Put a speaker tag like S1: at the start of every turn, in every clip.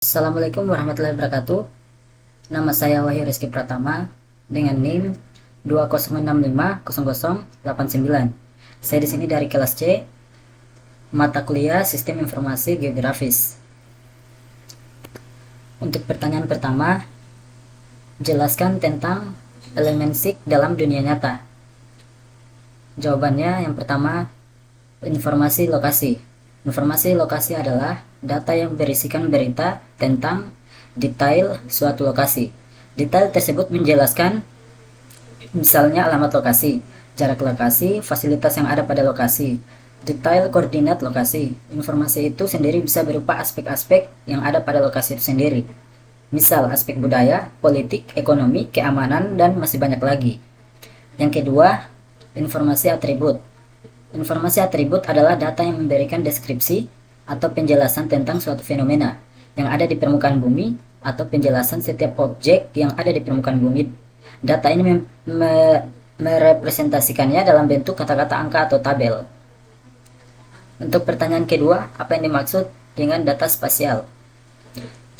S1: Assalamualaikum warahmatullahi wabarakatuh. Nama saya Wahyu Rizky Pratama dengan NIM 20650089. Saya di sini dari kelas C, mata kuliah Sistem Informasi Geografis. Untuk pertanyaan pertama, jelaskan tentang elemen SIG dalam dunia nyata. Jawabannya yang pertama, informasi lokasi. Informasi lokasi adalah data yang berisikan berita tentang detail suatu lokasi. Detail tersebut menjelaskan misalnya alamat lokasi, jarak lokasi, fasilitas yang ada pada lokasi, detail koordinat lokasi. Informasi itu sendiri bisa berupa aspek-aspek yang ada pada lokasi itu sendiri. Misal aspek budaya, politik, ekonomi, keamanan, dan masih banyak lagi. Yang kedua, informasi atribut. Informasi atribut adalah data yang memberikan deskripsi atau penjelasan tentang suatu fenomena yang ada di permukaan bumi atau penjelasan setiap objek yang ada di permukaan bumi. Data ini merepresentasikannya dalam bentuk kata-kata angka atau tabel. Untuk pertanyaan kedua, apa yang dimaksud dengan data spasial?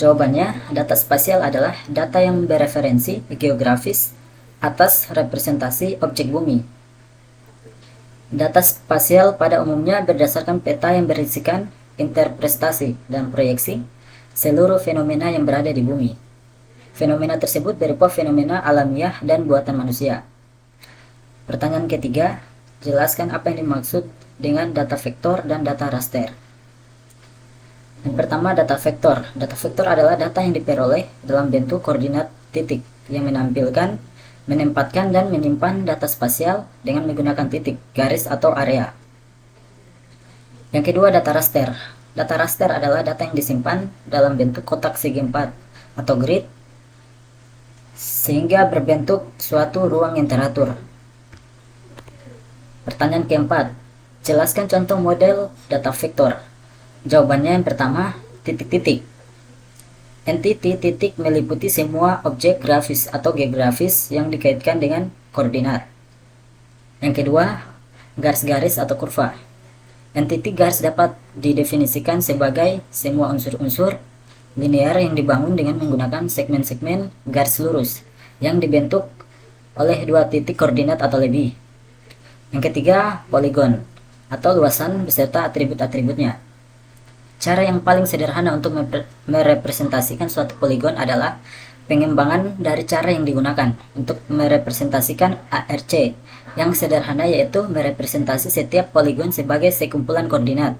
S1: Jawabannya, data spasial adalah data yang bereferensi geografis atas representasi objek bumi. Data spasial pada umumnya berdasarkan peta yang berisikan interpretasi dan proyeksi seluruh fenomena yang berada di bumi. Fenomena tersebut berupa fenomena alamiah dan buatan manusia. Pertanyaan ketiga, jelaskan apa yang dimaksud dengan data vektor dan data raster. Yang pertama, data vektor. Data vektor adalah data yang diperoleh dalam bentuk koordinat titik yang menempatkan dan menyimpan data spasial dengan menggunakan titik, garis, atau area. Yang kedua, data raster. Data raster adalah data yang disimpan dalam bentuk kotak segi 4 atau grid sehingga berbentuk suatu ruang yang teratur. Pertanyaan keempat, jelaskan contoh model data vektor. Jawabannya yang pertama, titik-titik. Entiti titik meliputi semua objek grafis atau geografis yang dikaitkan dengan koordinat. Yang kedua, garis-garis atau kurva. Entiti garis dapat didefinisikan sebagai semua unsur-unsur linear yang dibangun dengan menggunakan segmen-segmen garis lurus yang dibentuk oleh dua titik koordinat atau lebih. Yang ketiga, poligon atau luasan beserta atribut-atributnya. Cara yang paling sederhana untuk merepresentasikan suatu poligon adalah pengembangan dari cara yang digunakan untuk merepresentasikan ARC yang sederhana, yaitu merepresentasi setiap poligon sebagai sekumpulan koordinat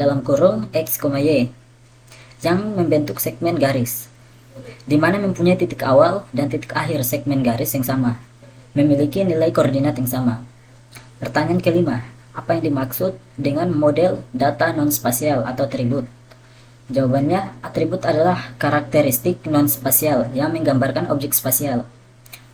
S1: dalam kurung X, Y yang membentuk segmen garis, di mana mempunyai titik awal dan titik akhir segmen garis yang sama, memiliki nilai koordinat yang sama. Pertanyaan kelima, apa yang dimaksud dengan model data non-spasial atau atribut? Jawabannya, atribut adalah karakteristik non-spasial yang menggambarkan objek spasial.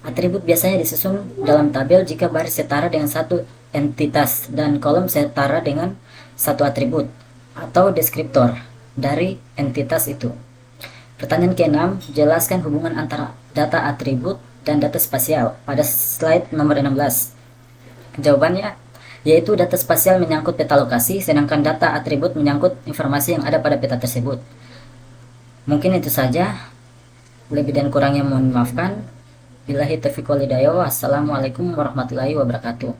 S1: Atribut biasanya disusun dalam tabel jika baris setara dengan satu entitas dan kolom setara dengan satu atribut atau deskriptor dari entitas itu. Pertanyaan keenam, jelaskan hubungan antara data atribut dan data spasial pada slide nomor 16. Jawabannya, yaitu data spasial menyangkut peta lokasi, sedangkan data atribut menyangkut informasi yang ada pada peta tersebut. Mungkin itu saja, lebih dan kurangnya mohon maafkan. Billahi taufiq wal hidayah. Wassalamualaikum warahmatullahi wabarakatuh.